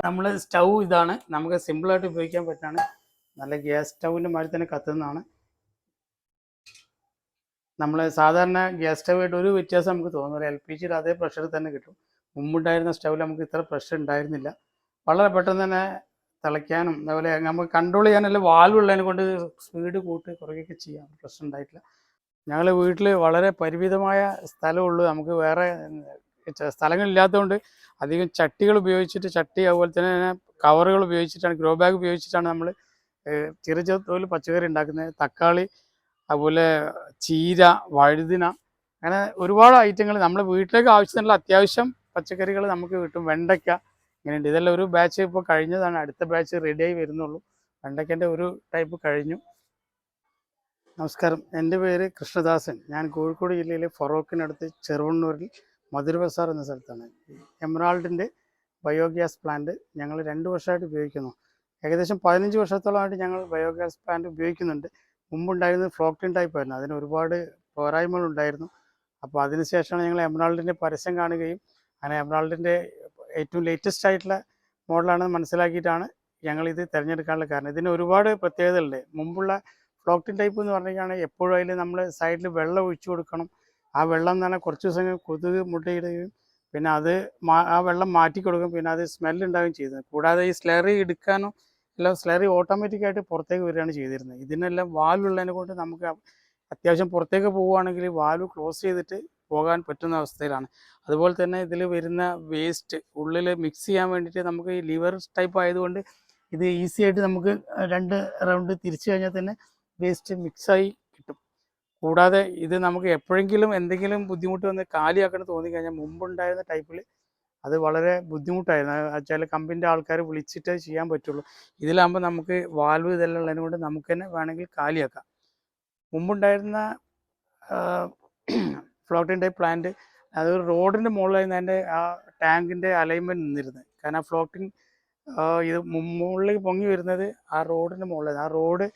നമ്മൾ സ്റ്റൗ ഇതാണ്, നമുക്ക് സിമ്പിളായിട്ട് ഉപയോഗിക്കാൻ പറ്റാണ്. നല്ല ഗ്യാസ് സ്റ്റൗവിൻ്റെ മാതിരി തന്നെ കത്തുന്നതാണ്. നമ്മൾ സാധാരണ ഗ്യാസ് സ്റ്റൗവായിട്ട് ഒരു വ്യത്യാസം നമുക്ക് തോന്നില്ല. LPGയുടെ അതേ പ്രഷർ തന്നെ കിട്ടും. മുമ്പുണ്ടായിരുന്ന സ്റ്റൗവിൽ നമുക്ക് ഇത്ര പ്രഷർ ഉണ്ടായിരുന്നില്ല. വളരെ പെട്ടെന്ന് തന്നെ തിളയ്ക്കാനും അതുപോലെ നമുക്ക് കൺട്രോൾ ചെയ്യാനല്ല വാൽവ് ഉള്ളതിനെ കൊണ്ട് സ്പീഡ് കൂട്ടി കുറയ്ക്കുകയൊക്കെ ചെയ്യാം. പ്രശ്നം ഉണ്ടായിട്ടില്ല. ഞങ്ങൾ വീട്ടിൽ വളരെ പരിമിതമായ സ്ഥലമുള്ളൂ. നമുക്ക് വേറെ സ്ഥലങ്ങളില്ലാത്തതുകൊണ്ട് അധികം ചട്ടികൾ ഉപയോഗിച്ചിട്ട് അതുപോലെ തന്നെ കവറുകൾ ഉപയോഗിച്ചിട്ടാണ്, ഗ്രോ ബാഗ് ഉപയോഗിച്ചിട്ടാണ് നമ്മൾ ചെറിയ തോതിൽ പച്ചക്കറി ഉണ്ടാക്കുന്നത്. തക്കാളി, അതുപോലെ ചീര, വഴുതിന, അങ്ങനെ ഒരുപാട് ഐറ്റങ്ങൾ നമ്മുടെ വീട്ടിലേക്ക് ആവശ്യത്തിനുള്ള അത്യാവശ്യം പച്ചക്കറികൾ നമുക്ക് കിട്ടും. വെണ്ടയ്ക്ക ഇങ്ങനെയുണ്ട്. ഇതെല്ലാം ഒരു ബാച്ച് ഇപ്പോൾ കഴിഞ്ഞതാണ്. അടുത്ത ബാച്ച് റെഡിയായി വരുന്നുള്ളൂ. വെണ്ടയ്ക്കൻ്റെ ഒരു ടൈപ്പ് കഴിഞ്ഞു. നമസ്കാരം, എൻ്റെ പേര് കൃഷ്ണദാസൻ. ഞാൻ കോഴിക്കോട് ജില്ലയിലെ ഫറോക്കിനടുത്ത് ചെറുവണ്ണൂരിൽ മധുര ബസാർ എന്ന സ്ഥലത്താണ്. എമറാൾഡിൻ്റെ ബയോഗ്യാസ് പ്ലാന്റ് ഞങ്ങൾ 2 വർഷമായിട്ട് ഉപയോഗിക്കുന്നു. ഏകദേശം 15 വർഷത്തോളമായിട്ട് ഞങ്ങൾ ബയോഗ്യാസ് പ്ലാന്റ് ഉപയോഗിക്കുന്നുണ്ട്. മുമ്പുണ്ടായിരുന്നത് ഫ്ലോക്ടിൻ ടൈപ്പ് ആയിരുന്നു. അതിന് ഒരുപാട് പോരായ്മകളുണ്ടായിരുന്നു. അപ്പോൾ അതിനുശേഷമാണ് ഞങ്ങൾ എമറാൾഡിൻ്റെ പരസ്യം കാണുകയും അങ്ങനെ എമറാൾഡിൻ്റെ ഏറ്റവും ലേറ്റസ്റ്റ് ആയിട്ടുള്ള മോഡലാണെന്ന് മനസ്സിലാക്കിയിട്ടാണ് ഞങ്ങളിത് തിരഞ്ഞെടുക്കാനുള്ള കാരണം. ഇതിന് ഒരുപാട് പ്രത്യേകതകളുണ്ട്. മുമ്പുള്ള ഫ്ലോക്ടിൻ ടൈപ്പ് എന്ന് പറഞ്ഞു കഴിഞ്ഞാൽ എപ്പോഴും അതിൽ നമ്മൾ സൈഡിൽ വെള്ളം ഒഴിച്ചു കൊടുക്കണം. ആ വെള്ളം എന്ന് പറഞ്ഞാൽ കുറച്ച് ദിവസം കൊതുക് മുട്ടയിടുകയും പിന്നെ അത് ആ വെള്ളം മാറ്റി കൊടുക്കും. പിന്നെ അത് സ്മെല്ലുണ്ടാവുകയും ചെയ്തത്. കൂടാതെ ഈ സ്ലറി എടുക്കാനോ എല്ലാം സ്ലറി ഓട്ടോമാറ്റിക്കായിട്ട് പുറത്തേക്ക് വരികയാണ് ചെയ്തിരുന്നത്. ഇതിനെല്ലാം വാൽവ് ഉള്ളതിനെ കൊണ്ട് നമുക്ക് അത്യാവശ്യം പുറത്തേക്ക് പോവുകയാണെങ്കിൽ വാൽവ് ക്ലോസ് ചെയ്തിട്ട് പോകാൻ പറ്റുന്ന അവസ്ഥയിലാണ്. അതുപോലെ തന്നെ ഇതിൽ വരുന്ന വേസ്റ്റ് ഉള്ളിൽ മിക്സ് ചെയ്യാൻ വേണ്ടിയിട്ട് നമുക്ക് ഈ ലിവർ ടൈപ്പ് ആയതുകൊണ്ട് ഇത് ഈസി ആയിട്ട് നമുക്ക് 2 റൗണ്ട് തിരിച്ചു കഴിഞ്ഞാൽ തന്നെ വേസ്റ്റ് മിക്സായി കിട്ടും. കൂടാതെ ഇത് നമുക്ക് എപ്പോഴെങ്കിലും എന്തെങ്കിലും ബുദ്ധിമുട്ട് വന്ന് കാലിയാക്കണം തോന്നിക്കഴിഞ്ഞാൽ മുമ്പുണ്ടായിരുന്ന ടൈപ്പിൽ അത് വളരെ ബുദ്ധിമുട്ടായിരുന്നു. വെച്ചാൽ കമ്പനിൻ്റെ ആൾക്കാർ വിളിച്ചിട്ടേ ചെയ്യാൻ പറ്റുള്ളൂ. ഇതിലാകുമ്പോൾ നമുക്ക് വാൽവ് ഇതെല്ലാം ഉള്ളതിനെ കൊണ്ട് നമുക്ക് തന്നെ വേണമെങ്കിൽ കാലിയാക്കാം. മുമ്പുണ്ടായിരുന്ന ഫ്ലോട്ടിൻ ടൈപ്പ് പ്ലാന്റ് അത് റോഡിൻ്റെ മുകളിലായിരുന്നു അതിൻ്റെ ആ ടാങ്കിൻ്റെ അലൈൻമെൻറ്റ് നിന്നിരുന്നത്. കാരണം ആ ഫ്ലോട്ടിൻ ഇത് മുകളിലേക്ക് പൊങ്ങി വരുന്നത് ആ റോഡിൻ്റെ മുകളിലായിരുന്നു. ആ റോഡ്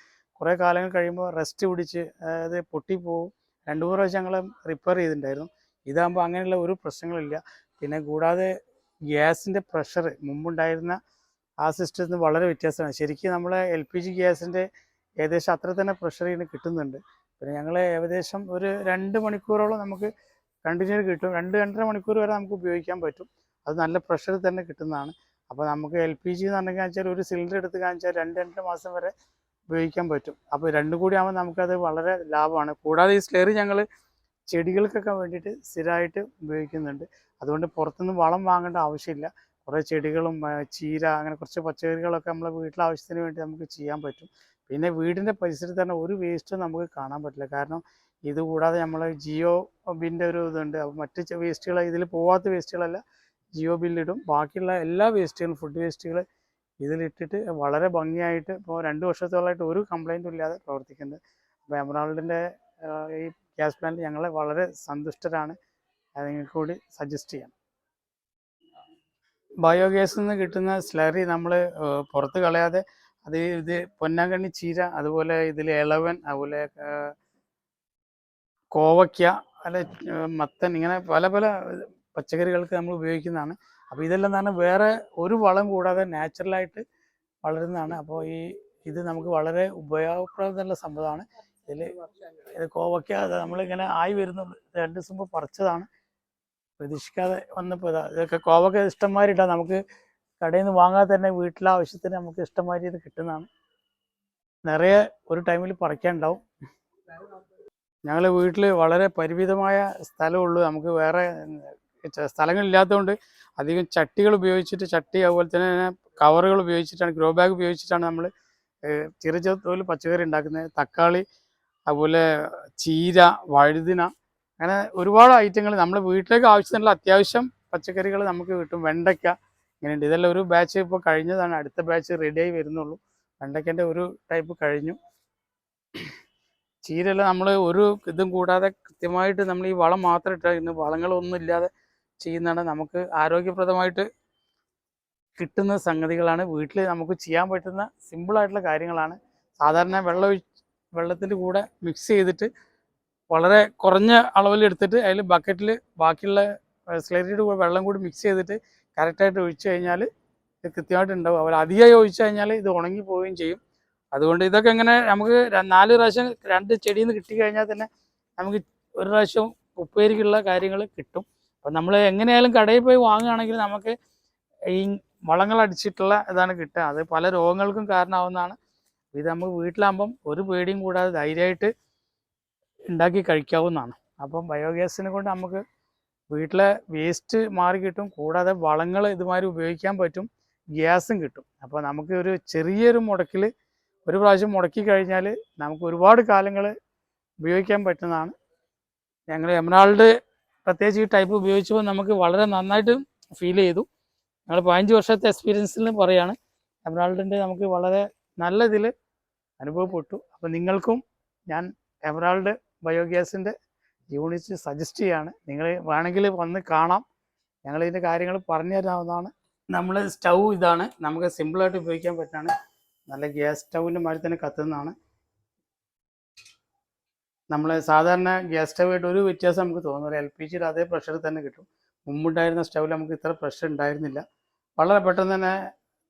കുറേ കാലങ്ങൾ കഴിയുമ്പോൾ റെസ്റ്റ് പിടിച്ച് അത് പൊട്ടിപ്പോവും. 2-3 പ്രാവശ്യം ഞങ്ങൾ റിപ്പയർ ചെയ്തിട്ടുണ്ടായിരുന്നു. ഇതാകുമ്പോൾ അങ്ങനെയുള്ള ഒരു പ്രശ്നങ്ങളില്ല. പിന്നെ കൂടാതെ ഗ്യാസിൻ്റെ പ്രഷർ മുമ്പുണ്ടായിരുന്ന ആ സിസ്റ്റത്തിൽ നിന്ന് വളരെ വ്യത്യാസമാണ്. ശരിക്കും നമ്മളെ LPG ഗ്യാസിൻ്റെ ഏകദേശം അത്ര തന്നെ പ്രഷർ ഇതിന് കിട്ടുന്നുണ്ട്. പിന്നെ ഞങ്ങൾ ഏകദേശം ഒരു 2 മണിക്കൂറോളം നമുക്ക് കണ്ടിന്യൂ കിട്ടും. 2-2.5 മണിക്കൂർ വരെ നമുക്ക് ഉപയോഗിക്കാൻ പറ്റും. അത് നല്ല പ്രഷർ തന്നെ കിട്ടുന്നതാണ്. അപ്പോൾ നമുക്ക് LPG എന്ന് പറഞ്ഞു വെച്ചാൽ ഒരു സിലിണ്ടർ എടുത്ത് കാണിച്ചാൽ 2-2.5 മാസം വരെ ഉപയോഗിക്കാൻ പറ്റും. അപ്പോൾ രണ്ടും കൂടി ആകുമ്പോൾ നമുക്കത് വളരെ ലാഭമാണ്. കൂടാതെ ഈ സ്ലറി ഞങ്ങൾ ചെടികൾക്കൊക്കെ വേണ്ടിയിട്ട് സ്ഥിരമായിട്ട് ഉപയോഗിക്കുന്നുണ്ട്. അതുകൊണ്ട് പുറത്തുനിന്ന് വളം വാങ്ങേണ്ട ആവശ്യമില്ല. കുറേ ചെടികളും ചീര അങ്ങനെ കുറച്ച് പച്ചക്കറികളൊക്കെ നമ്മളെ വീട്ടിലെ ആവശ്യത്തിന് വേണ്ടി നമുക്ക് ചെയ്യാൻ പറ്റും. പിന്നെ വീടിൻ്റെ പരിസരത്ത് തന്നെ ഒരു വേസ്റ്റും നമുക്ക് കാണാൻ പറ്റില്ല. കാരണം ഇതുകൂടാതെ നമ്മൾ ജിയോ ബിൻ്റെ ഒരു ഇതുണ്ട്. മറ്റ് വേസ്റ്റുകൾ ഇതിൽ പോവാത്ത വേസ്റ്റുകളല്ല ജിയോ ബില്ലിടും. ബാക്കിയുള്ള എല്ലാ വേസ്റ്റുകളും ഫുഡ് വേസ്റ്റുകൾ ഇതിലിട്ടിട്ട് വളരെ ഭംഗിയായിട്ട് ഇപ്പോൾ 2 വർഷത്തോളമായിട്ട് ഒരു കംപ്ലൈൻറ്റും ഇല്ലാതെ പ്രവർത്തിക്കുന്നത്. അപ്പോൾ എമറാൾഡിൻ്റെ ഈ ഗ്യാസ് പ്ലാന്റ് ഞങ്ങളെ വളരെ സന്തുഷ്ടരാണ്. അത് നിങ്ങൾക്ക് കൂടി സജസ്റ്റ് ചെയ്യാം. ബയോഗ്യാസിൽ നിന്ന് കിട്ടുന്ന സ്ലറി നമ്മൾ പുറത്ത് കളയാതെ ഇത് പൊന്നാങ്കണ്ണി ചീര, അതുപോലെ ഇതിൽ ഇളവൻ, അതുപോലെ കോവയ്ക്ക, അല്ല മത്തൻ, ഇങ്ങനെ പല പല പച്ചക്കറികൾക്ക് നമ്മൾ ഉപയോഗിക്കുന്നതാണ്. അപ്പോൾ ഇതെല്ലാം തന്നെ വേറെ ഒരു വളം കൂടാതെ നാച്ചുറലായിട്ട് വളരുന്നതാണ്. അപ്പോൾ ഇത് നമുക്ക് വളരെ ഉപയോഗപ്രദമുള്ള സംഭവമാണ്. ഇത് കോവയ്ക്ക നമ്മളിങ്ങനെ ആയി വരുന്നുള്ളൂ. 2 ദിവസം മുമ്പ് പറിച്ചതാണ്. പ്രതീക്ഷിക്കാതെ വന്നപ്പോൾ ഇതൊക്കെ കോവയ്ക്ക ഇഷ്ടംമാതിരി ഇട്ടാൽ നമുക്ക് കടയിൽ നിന്ന് വാങ്ങാതെ തന്നെ വീട്ടിലെ ആവശ്യത്തിന് നമുക്ക് ഇഷ്ടംമാതിരി ഇത് കിട്ടുന്നതാണ്. നിറയെ ഒരു ടൈമിൽ പറിക്കാനുണ്ടാവും. ഞങ്ങൾ വീട്ടിൽ വളരെ പരിമിതമായ സ്ഥലമുള്ളൂ. നമുക്ക് വേറെ സ്ഥലങ്ങളില്ലാത്തതുകൊണ്ട് അധികം ചട്ടികൾ ഉപയോഗിച്ചിട്ട് അതുപോലെ തന്നെ കവറുകൾ ഉപയോഗിച്ചിട്ടാണ്, ഗ്രോ ബാഗ് ഉപയോഗിച്ചിട്ടാണ് നമ്മൾ ചെറിയ തോതിൽ പച്ചക്കറി ഉണ്ടാക്കുന്നത്. തക്കാളി, അതുപോലെ ചീര, വഴുതിന, അങ്ങനെ ഒരുപാട് ഐറ്റങ്ങൾ നമ്മുടെ വീട്ടിലേക്ക് ആവശ്യത്തിനുള്ള അത്യാവശ്യം പച്ചക്കറികൾ നമുക്ക് കിട്ടും. വെണ്ടയ്ക്ക ഇങ്ങനെയുണ്ട്. ഇതെല്ലാം ഒരു ബാച്ച് ഇപ്പോൾ കഴിഞ്ഞതാണ്. അടുത്ത ബാച്ച് റെഡിയായി വരുന്നുള്ളൂ. വെണ്ടയ്ക്കൻ്റെ ഒരു ടൈപ്പ് കഴിഞ്ഞു. ചീരയെല്ലാം നമ്മൾ ഒരു ഇതും കൂടാതെ കൃത്യമായിട്ട് നമ്മൾ ഈ വളം മാത്രം ഇട്ടാൽ വളങ്ങളൊന്നും ഇല്ലാതെ ചെയ്യുന്നതാണ്. നമുക്ക് ആരോഗ്യപ്രദമായിട്ട് കിട്ടുന്ന സംഗതികളാണ്. വീട്ടിൽ നമുക്ക് ചെയ്യാൻ പറ്റുന്ന സിമ്പിളായിട്ടുള്ള കാര്യങ്ങളാണ്. സാധാരണ വെള്ളത്തിൻ്റെ കൂടെ മിക്സ് ചെയ്തിട്ട് വളരെ കുറഞ്ഞ അളവിൽ എടുത്തിട്ട് അതിൽ ബക്കറ്റിൽ ബാക്കിയുള്ള സ്ലറിയുടെ കൂടെ വെള്ളം കൂടി മിക്സ് ചെയ്തിട്ട് കറക്റ്റായിട്ട് ഒഴിച്ചു കഴിഞ്ഞാൽ ഇത് കൃത്യമായിട്ട് ഉണ്ടാവും. അവർ അധികമായി ഒഴിച്ചു കഴിഞ്ഞാൽ ഇത് ഉണങ്ങി പോവുകയും ചെയ്യും. അതുകൊണ്ട് ഇതൊക്കെ ഇങ്ങനെ നമുക്ക് 4 പ്രാവശ്യം 2 ചെടിയിൽ നിന്ന് കിട്ടിക്കഴിഞ്ഞാൽ തന്നെ നമുക്ക് ഒരു പ്രാവശ്യം ഉപ്പേരിക്കുള്ള കാര്യങ്ങൾ കിട്ടും. അപ്പം നമ്മൾ എങ്ങനെയായാലും കടയിൽ പോയി വാങ്ങുകയാണെങ്കിൽ നമുക്ക് ഈ വളങ്ങൾ അടിച്ചിട്ടുള്ള ഇതാണ് കിട്ടുക. അത് പല രോഗങ്ങൾക്കും കാരണമാവുന്നതാണ്. ഇത് നമുക്ക് വീട്ടിലാകുമ്പം ഒരു പേടിയും കൂടാതെ ധൈര്യമായിട്ട് ഉണ്ടാക്കി കഴിക്കാവുന്നതാണ്. അപ്പം ബയോഗ്യാസിനെ കൊണ്ട് നമുക്ക് വീട്ടിലെ വേസ്റ്റ് മാറി കിട്ടും, കൂടാതെ വളങ്ങൾ ഇതുമാതിരി ഉപയോഗിക്കാൻ പറ്റും, ഗ്യാസും കിട്ടും. അപ്പോൾ നമുക്ക് ഒരു ചെറിയൊരു മുടക്കിൽ ഒരു പ്രാവശ്യം മുടക്കി കഴിഞ്ഞാൽ നമുക്ക് ഒരുപാട് കാലങ്ങൾ ഉപയോഗിക്കാൻ പറ്റുന്നതാണ്. ഞങ്ങൾ എമറാൾഡ് പ്രത്യേകിച്ച് ഈ ടൈപ്പ് ഉപയോഗിച്ചപ്പോൾ നമുക്ക് വളരെ നന്നായിട്ട് ഫീൽ ചെയ്തു. ഞങ്ങൾ 15 വർഷത്തെ എക്സ്പീരിയൻസിൽ പറയുകയാണ്, എമറാൾഡിൻ്റെ നമുക്ക് വളരെ നല്ല ഇതിൽ അനുഭവപ്പെട്ടു. അപ്പോൾ നിങ്ങൾക്കും ഞാൻ എമറാൾഡ് ബയോഗ്യാസിൻ്റെ യൂണിറ്റ് സജസ്റ്റ് ചെയ്യുകയാണ്. നിങ്ങൾ വേണമെങ്കിൽ വന്ന് കാണാം, ഞങ്ങളിതിൻ്റെ കാര്യങ്ങൾ പറഞ്ഞു തരാവുന്നതാണ്. നമ്മൾ സ്റ്റൗ ഇതാണ്, നമുക്ക് സിമ്പിളായിട്ട് ഉപയോഗിക്കാൻ പറ്റുന്നതാണ്. നല്ല ഗ്യാസ് സ്റ്റൗവിൻ്റെ മാതിരി തന്നെ കത്തുന്നതാണ്. നമ്മൾ സാധാരണ ഗ്യാസ് സ്റ്റൗവായിട്ട് ഒരു വ്യത്യാസം നമുക്ക് തോന്നുന്നില്ല. LPGയുടെ അതേ പ്രഷർ തന്നെ കിട്ടും. മുമ്പുണ്ടായിരുന്ന സ്റ്റൗവിൽ നമുക്ക് ഇത്ര പ്രഷർ ഉണ്ടായിരുന്നില്ല. വളരെ പെട്ടെന്ന് തന്നെ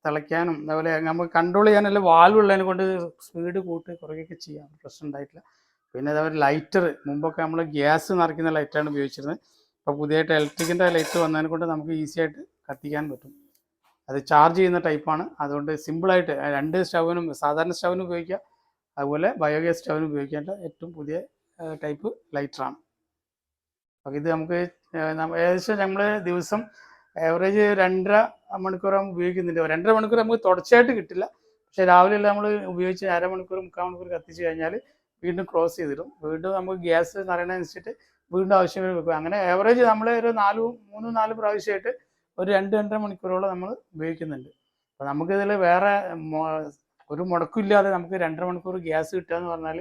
തിളയ്ക്കാനും അതുപോലെ നമുക്ക് കൺട്രോൾ ചെയ്യാനല്ല വാൽവ് ഉള്ളതിനെ കൊണ്ട് സ്പീഡ് കൂട്ടി കുറയ്ക്കുകയൊക്കെ ചെയ്യാം, പ്രശ്നം ഉണ്ടായിട്ടില്ല. പിന്നെ അതേപോലെ ലൈറ്റർ, മുമ്പൊക്കെ നമ്മൾ ഗ്യാസ് നിറയ്ക്കുന്ന ലൈറ്റാണ് ഉപയോഗിച്ചിരുന്നത്. ഇപ്പോൾ പുതിയതായിട്ട് ഇലക്ട്രിക്കിൻ്റെ ലൈറ്റ് വന്നതിനെ കൊണ്ട് നമുക്ക് ഈസി ആയിട്ട് കത്തിക്കാൻ പറ്റും. അത് ചാർജ് ചെയ്യുന്ന ടൈപ്പാണ്. അതുകൊണ്ട് സിമ്പിളായിട്ട് 2 സ്റ്റൗവിനും സാധാരണ സ്റ്റൗവിനും ഉപയോഗിക്കാം, അതുപോലെ ബയോഗ്യാസ് സ്റ്റൗവിനും ഉപയോഗിക്കേണ്ട ഏറ്റവും പുതിയ ടൈപ്പ് ലൈറ്ററാണ്. അപ്പോൾ ഇത് നമുക്ക് ഏകദേശം നമ്മൾ ദിവസം ആവറേജ് 2.5 മണിക്കൂറാകുമ്പോൾ ഉപയോഗിക്കുന്നുണ്ട്. 2.5 മണിക്കൂർ നമുക്ക് തുടർച്ചയായിട്ട് കിട്ടില്ല, പക്ഷേ രാവിലെ നമ്മൾ ഉപയോഗിച്ച് 1/2 മണിക്കൂർ 3/4 മണിക്കൂർ കത്തിച്ച് കഴിഞ്ഞാൽ വീണ്ടും ക്ലോസ് ചെയ്തിടും. വീണ്ടും നമുക്ക് ഗ്യാസ് നിറയണനുസരിച്ചിട്ട് വീണ്ടും ആവശ്യങ്ങൾ വെക്കും. അങ്ങനെ ആവറേജ് നമ്മൾ ഒരു 3-4 പ്രാവശ്യമായിട്ട് ഒരു 2-2.5 മണിക്കൂറോളം നമ്മൾ ഉപയോഗിക്കുന്നുണ്ട്. അപ്പോൾ നമുക്കിതിൽ വേറെ ഒരു മുടക്കില്ലാതെ നമുക്ക് 2.5 മണിക്കൂർ ഗ്യാസ് കിട്ടുക എന്ന് പറഞ്ഞാൽ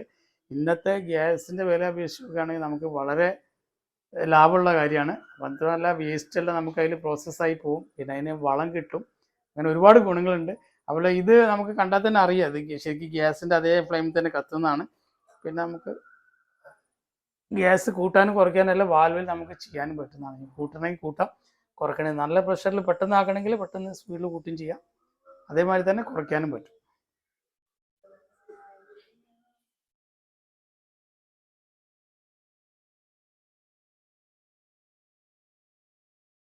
ഇന്നത്തെ ഗ്യാസിൻ്റെ വില അപേക്ഷിച്ച് നോക്കുകയാണെങ്കിൽ നമുക്ക് വളരെ ലാഭമുള്ള കാര്യമാണ്. മാത്രമല്ല വേസ്റ്റെല്ലാം നമുക്ക് അതിൽ പ്രോസസ്സായി പോകും, പിന്നെ അതിന് വളം കിട്ടും, അങ്ങനെ ഒരുപാട് ഗുണങ്ങളുണ്ട്. അതുപോലെ ഇത് നമുക്ക് കണ്ടാൽ തന്നെ അറിയാം, ഇത് ശരിക്കും ഗ്യാസിൻ്റെ അതേ ഫ്ലെയിമിൽ തന്നെ കത്തുന്നതാണ്. പിന്നെ നമുക്ക് ഗ്യാസ് കൂട്ടാനും കുറയ്ക്കാനെല്ലാം വാൽവിൽ നമുക്ക് ചെയ്യാനും പറ്റുന്നതാണ്. കൂട്ടണമെങ്കിൽ കൂട്ടാം, കുറയ്ക്കണമെങ്കിൽ നല്ല പ്രഷറിൽ പെട്ടെന്ന് ആക്കണമെങ്കിൽ പെട്ടെന്ന് സ്പീഡിൽ കൂട്ടുകയും ചെയ്യാം, അതേമാതിരി തന്നെ കുറയ്ക്കാനും പറ്റും.